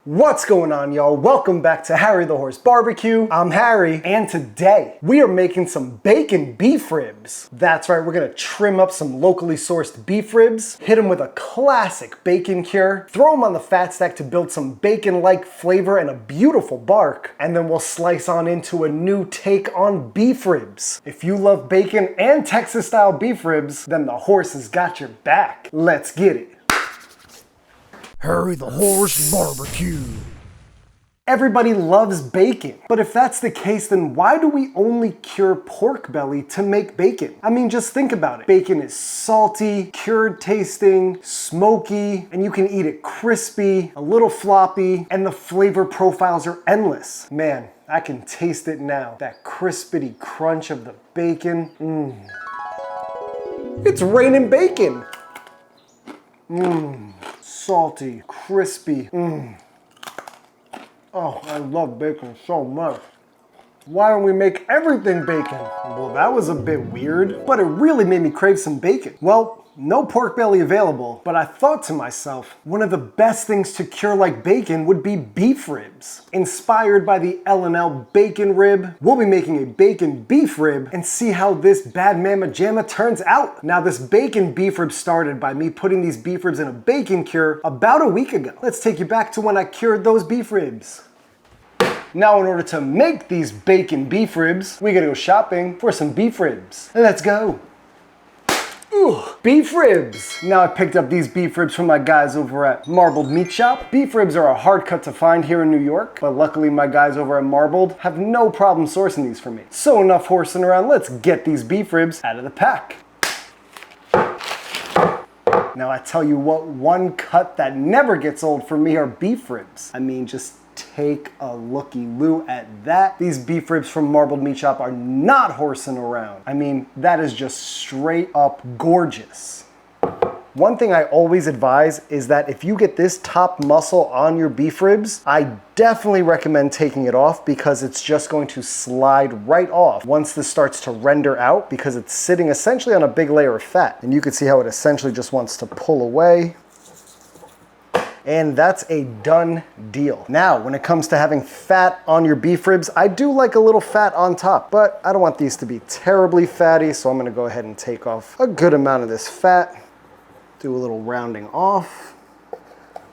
What's going on, y'all? Welcome back to Harry the Horse Barbecue. I'm Harry, and today we are making some bacon beef ribs. That's right, we're gonna trim up some locally sourced beef ribs, hit them with a classic bacon cure, throw them on the fat stack to build some bacon-like flavor and a beautiful bark, and then we'll slice on into a new take on beef ribs. If you love bacon and Texas-style beef ribs, then the horse has got your back. Let's get it. Harry the Horse Barbecue. Everybody loves bacon, but if that's the case, then why do we only cure pork belly to make bacon? I mean, just think about it. Bacon is salty, cured tasting, smoky, and you can eat it crispy, a little floppy, and the flavor profiles are endless. Man, I can taste it now. That crispity crunch of the bacon. It's raining bacon. Salty, crispy. Oh, I love bacon so much. Why don't we make everything bacon? Well, that was a bit weird, but it really made me crave some bacon. Well, no pork belly available, but I thought to myself, one of the best things to cure like bacon would be beef ribs. Inspired by the L&L bacon rib, we'll be making a bacon beef rib and see how this bad mamma jamma turns out. Now, this bacon beef rib started by me putting these beef ribs in a bacon cure about a week ago. Let's take you back to when I cured those beef ribs. Now, in order to make these bacon beef ribs, we gotta go shopping for some beef ribs. Let's go. Ooh, beef ribs. Now I picked up these beef ribs from my guys over at Marbled Meat Shop. Beef ribs are a hard cut to find here in New York, but luckily my guys over at Marbled have no problem sourcing these for me. So enough horsing around, let's get these beef ribs out of the pack. Now I tell you what, one cut that never gets old for me are beef ribs. I mean, just take a looky-loo at that. These beef ribs from Marbled Meat Shop are not horsing around. I mean, that is just straight up gorgeous. One thing I always advise is that if you get this top muscle on your beef ribs, I definitely recommend taking it off because it's just going to slide right off once this starts to render out because it's sitting essentially on a big layer of fat. And you can see how it essentially just wants to pull away. And that's a done deal. Now, when it comes to having fat on your beef ribs, I do like a little fat on top, but I don't want these to be terribly fatty, so I'm gonna go ahead and take off a good amount of this fat, do a little rounding off.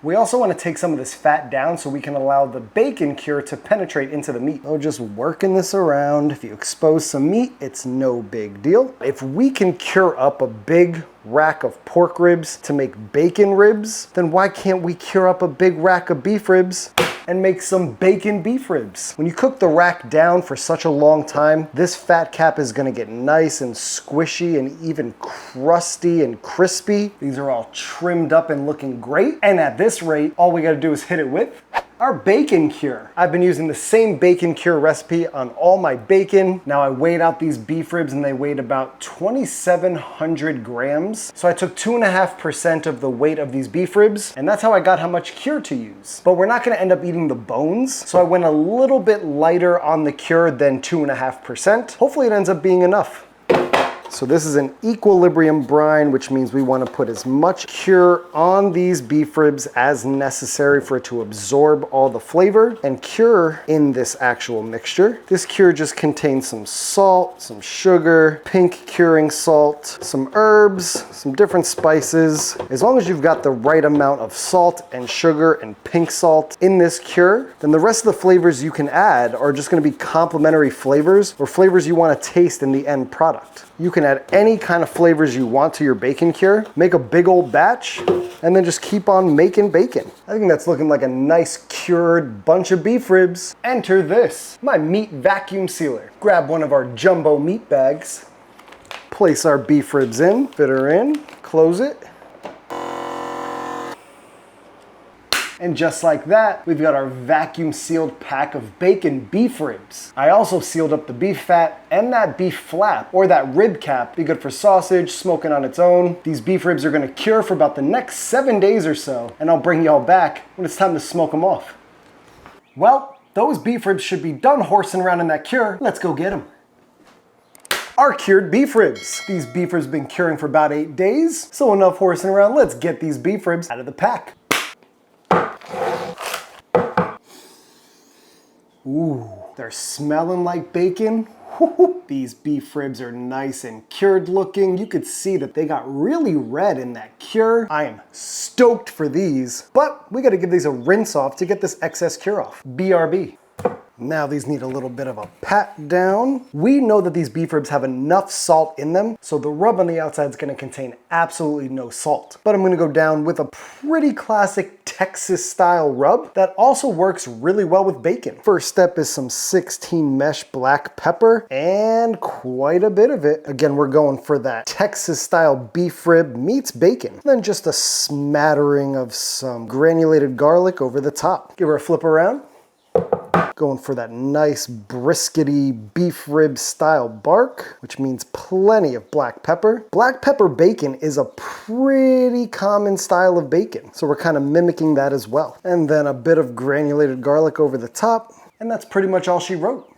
We also want to take some of this fat down so we can allow the bacon cure to penetrate into the meat. Oh, just working this around. If you expose some meat, it's no big deal. If we can cure up a big rack of pork ribs to make bacon ribs, then why can't we cure up a big rack of beef ribs and make some bacon beef ribs? When you cook the rack down for such a long time, this fat cap is gonna get nice and squishy and even crusty and crispy. These are all trimmed up and looking great. And at this rate, all we gotta do is hit it with our bacon cure. I've been using the same bacon cure recipe on all my bacon. Now I weighed out these beef ribs and they weighed about 2,700 grams. So I took 2.5% of the weight of these beef ribs, and that's how I got how much cure to use. But we're not gonna end up eating the bones, so I went a little bit lighter on the cure than 2.5%. Hopefully it ends up being enough. So this is an equilibrium brine, which means we want to put as much cure on these beef ribs as necessary for it to absorb all the flavor and cure in this actual mixture. This cure just contains some salt, some sugar, pink curing salt, some herbs, some different spices. As long as you've got the right amount of salt and sugar and pink salt in this cure, then the rest of the flavors you can add are just going to be complementary flavors or flavors you want to taste in the end product. You can add any kind of flavors you want to your bacon cure, make a big old batch, and then just keep on making bacon. I think that's looking like a nice cured bunch of beef ribs. Enter this, my meat vacuum sealer. Grab one of our jumbo meat bags, place our beef ribs in, fit her in, close it. And just like that, we've got our vacuum sealed pack of bacon beef ribs. I also sealed up the beef fat and that beef flap, or that rib cap. Be good for sausage, smoking on its own. These beef ribs are gonna cure for about the next 7 days or so, and I'll bring y'all back when it's time to smoke them off. Well, those beef ribs should be done horsing around in that cure. Let's go get them. Our cured beef ribs. These beef ribs have been curing for about 8 days, so enough horsing around. Let's get these beef ribs out of the pack. Ooh, they're smelling like bacon. These beef ribs are nice and cured looking. You could see that they got really red in that cure. I am stoked for these, but we gotta give these a rinse off to get this excess cure off. BRB. Now these need a little bit of a pat down. We know that these beef ribs have enough salt in them, so the rub on the outside is gonna contain absolutely no salt. But I'm gonna go down with a pretty classic Texas style rub that also works really well with bacon. First step is some 16 mesh black pepper and quite a bit of it. Again, we're going for that Texas style beef rib meets bacon. Then just a smattering of some granulated garlic over the top. Give her a flip around. Going for that nice briskety beef rib style bark, which means plenty of black pepper. Black pepper bacon is a pretty common style of bacon, so we're kind of mimicking that as well. And then a bit of granulated garlic over the top, and that's pretty much all she wrote.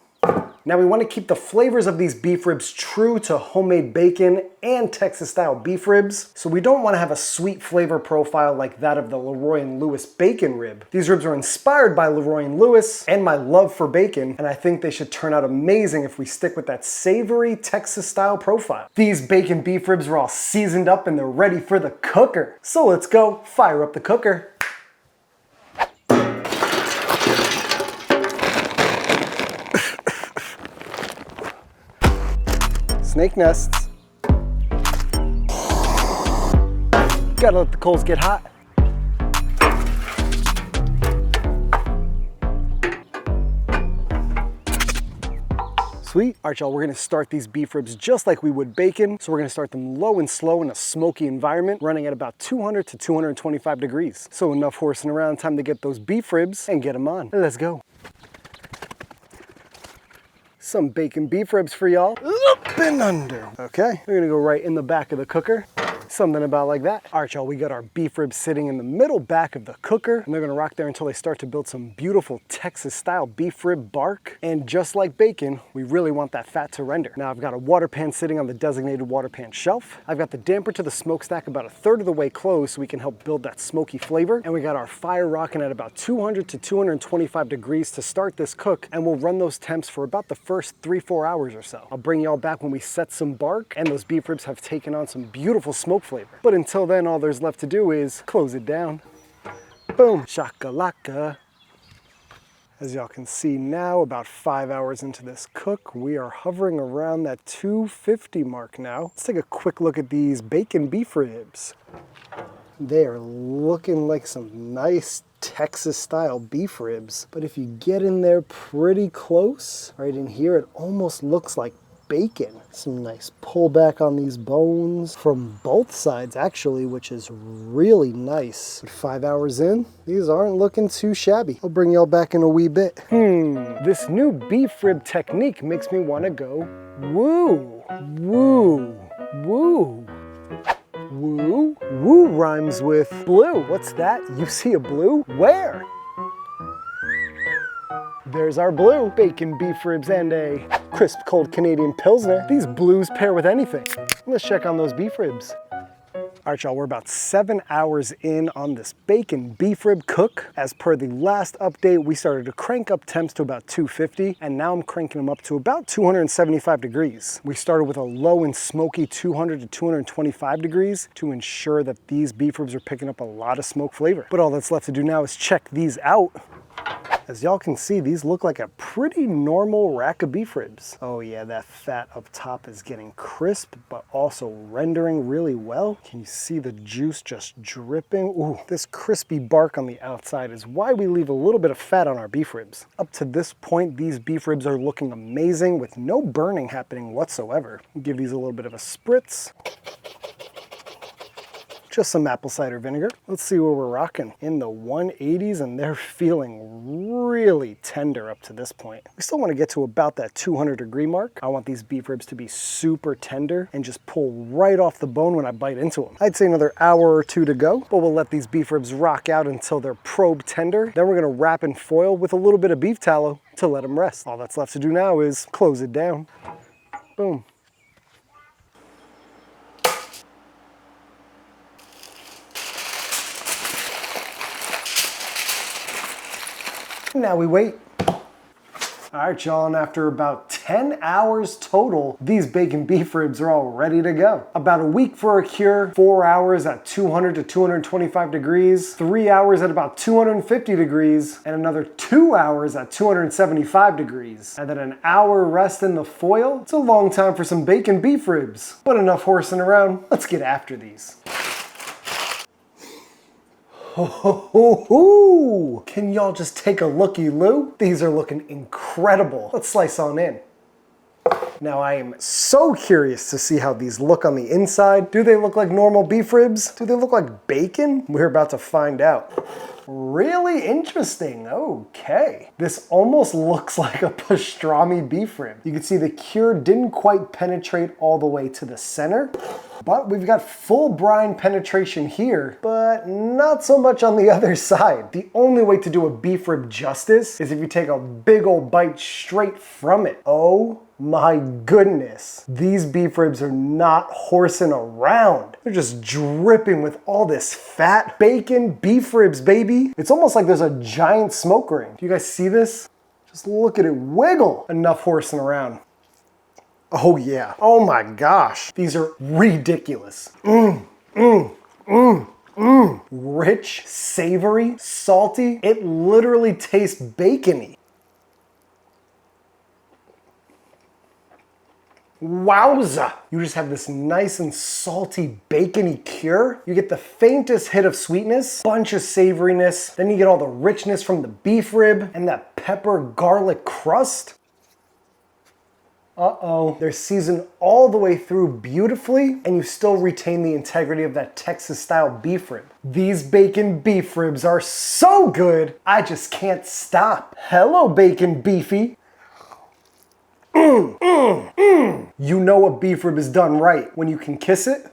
Now we want to keep the flavors of these beef ribs true to homemade bacon and Texas style beef ribs, so we don't want to have a sweet flavor profile like that of the LeRoy and Lewis bacon rib. These ribs are inspired by LeRoy and Lewis and my love for bacon, and I think they should turn out amazing if we stick with that savory Texas style profile. These bacon beef ribs are all seasoned up and they're ready for the cooker. So let's go fire up the cooker. Snake nests. Gotta let the coals get hot. Sweet. All right, y'all, we're gonna start these beef ribs just like we would bacon. So we're gonna start them low and slow in a smoky environment, running at about 200 to 225 degrees. So enough horsing around, time to get those beef ribs and get them on. Let's go. Some bacon beef ribs for y'all. Up and under. Okay, we're gonna go right in the back of the cooker. Something about like that. All right, y'all, we got our beef ribs sitting in the middle back of the cooker, and they're gonna rock there until they start to build some beautiful Texas style beef rib bark. And just like bacon, we really want that fat to render. Now I've got a water pan sitting on the designated water pan shelf. I've got the damper to the smokestack about a third of the way closed so we can help build that smoky flavor. And we got our fire rocking at about 200 to 225 degrees to start this cook, and we'll run those temps for about the first 3-4 hours or so. I'll bring y'all back when we set some bark and those beef ribs have taken on some beautiful smoke flavor. But until then, all there's left to do is close it down. Boom, shakalaka. As y'all can see now, about 5 hours into this cook, we are hovering around that 250 mark now. Let's take a quick look at these bacon beef ribs. They are looking like some nice Texas style beef ribs. But if you get in there pretty close, right in here, it almost looks like bacon. Some nice pullback on these bones from both sides actually, which is really nice. 5 hours in, these aren't looking too shabby. I'll bring y'all back in a wee bit. This new beef rib technique makes me want to go woo, woo, woo. Woo? Woo rhymes with blue. What's that? You see a blue? Where? There's our blue. Bacon beef ribs and a crisp cold Canadian Pilsner. These blues pair with anything. Let's check on those beef ribs. All right, y'all, we're about 7 hours in on this bacon beef rib cook. As per the last update, we started to crank up temps to about 250, and now I'm cranking them up to about 275 degrees. We started with a low and smoky 200 to 225 degrees to ensure that these beef ribs are picking up a lot of smoke flavor. But all that's left to do now is check these out. As y'all can see, these look like a pretty normal rack of beef ribs. Oh yeah, that fat up top is getting crisp, but also rendering really well. Can you see the juice just dripping? Ooh, this crispy bark on the outside is why we leave a little bit of fat on our beef ribs. Up to this point, these beef ribs are looking amazing with no burning happening whatsoever. Give these a little bit of a spritz. Just some apple cider vinegar. Let's see where we're rocking. In the 180s, and they're feeling really tender up to this point. We still want to get to about that 200 degree mark. I want these beef ribs to be super tender and just pull right off the bone when I bite into them. I'd say another hour or two to go, but we'll let these beef ribs rock out until they're probe tender. Then we're gonna wrap in foil with a little bit of beef tallow to let them rest. All that's left to do now is close it down. Boom. Now we wait. All right, y'all, and after about 10 hours total, these bacon beef ribs are all ready to go. About a week for a cure, 4 hours at 200 to 225 degrees, 3 hours at about 250 degrees, and another 2 hours at 275 degrees. And then an hour rest in the foil. It's a long time for some bacon beef ribs. But enough horsing around, let's get after these. Ho. Can y'all just take a looky-loo? These are looking incredible. Let's slice on in. Now I am so curious to see how these look on the inside. Do they look like normal beef ribs? Do they look like bacon? We're about to find out. Really interesting, okay. This almost looks like a pastrami beef rib. You can see the cure didn't quite penetrate all the way to the center, but we've got full brine penetration here, but not so much on the other side. The only way to do a beef rib justice is if you take a big old bite straight from it. Oh my goodness. These beef ribs are not horsing around. They're just dripping with all this fat. Bacon beef ribs, baby. It's almost like there's a giant smoke ring. Do you guys see this? Just look at it wiggle. Enough horsing around. Oh yeah. Oh my gosh. These are ridiculous. Rich, savory, salty. It literally tastes bacony. Wowza! You just have this nice and salty bacony cure. You get the faintest hit of sweetness, bunch of savoriness, then you get all the richness from the beef rib and that pepper garlic crust. They're seasoned all the way through beautifully, and you still retain the integrity of that Texas style beef rib. These bacon beef ribs are so good, I just can't stop. Hello, bacon beefy. You know a beef rib is done right when you can kiss it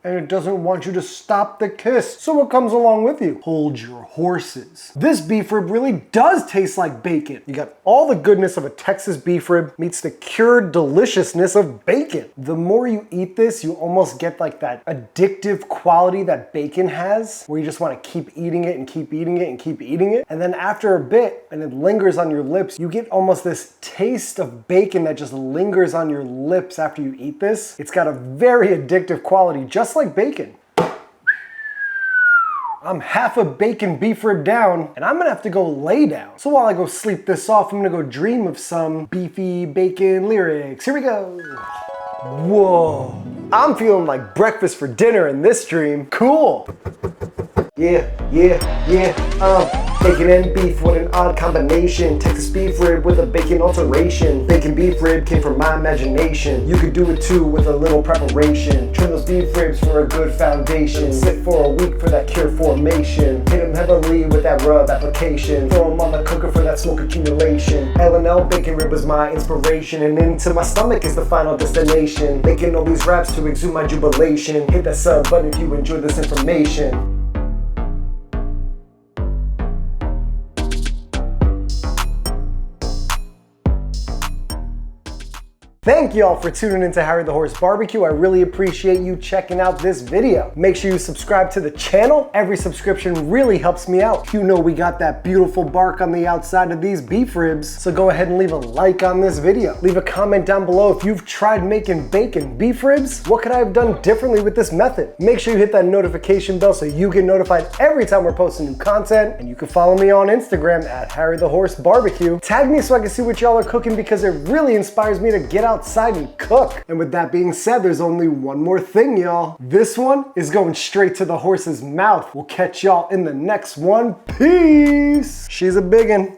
and it doesn't want you to stop the kiss. So what comes along with you? Hold your horses. This beef rib really does taste like bacon. You got all the goodness of a Texas beef rib meets the cured deliciousness of bacon. The more you eat this, you almost get like that addictive quality that bacon has, where you just want to keep eating it and keep eating it and keep eating it. And then after a bit, and it lingers on your lips, you get almost this taste of bacon that just lingers on your lips after you eat this. It's got a very addictive quality, just like bacon. I'm half a bacon beef rib down, and I'm gonna have to go lay down. So while I go sleep this off, I'm gonna go dream of some beefy bacon lyrics. Here we go. Whoa. I'm feeling like breakfast for dinner in this dream. Cool. Yeah. Bacon and beef, what an odd combination. Texas beef rib with a bacon alteration. Bacon beef rib came from my imagination. You could do it too with a little preparation. Trim those beef ribs for a good foundation. Sit for a week for that cure formation. Hit them heavily with that rub application. Throw them on the cooker for that smoke accumulation. L&L bacon rib was my inspiration, and into my stomach is the final destination. Making all these raps to exude my jubilation. Hit that sub button if you enjoyed this information. Thank y'all for tuning into Harry the Horse Barbecue. I really appreciate you checking out this video. Make sure you subscribe to the channel. Every subscription really helps me out. You know we got that beautiful bark on the outside of these beef ribs, so go ahead and leave a like on this video. Leave a comment down below if you've tried making bacon beef ribs. What could I have done differently with this method? Make sure you hit that notification bell so you get notified every time we're posting new content, and you can follow me on Instagram at Harry the Horse Barbecue. Tag me so I can see what y'all are cooking, because it really inspires me to get outside and cook. And with that being said, there's only one more thing, y'all. This one is going straight to the horse's mouth. We'll catch y'all in the next one. Peace. She's a biggin'.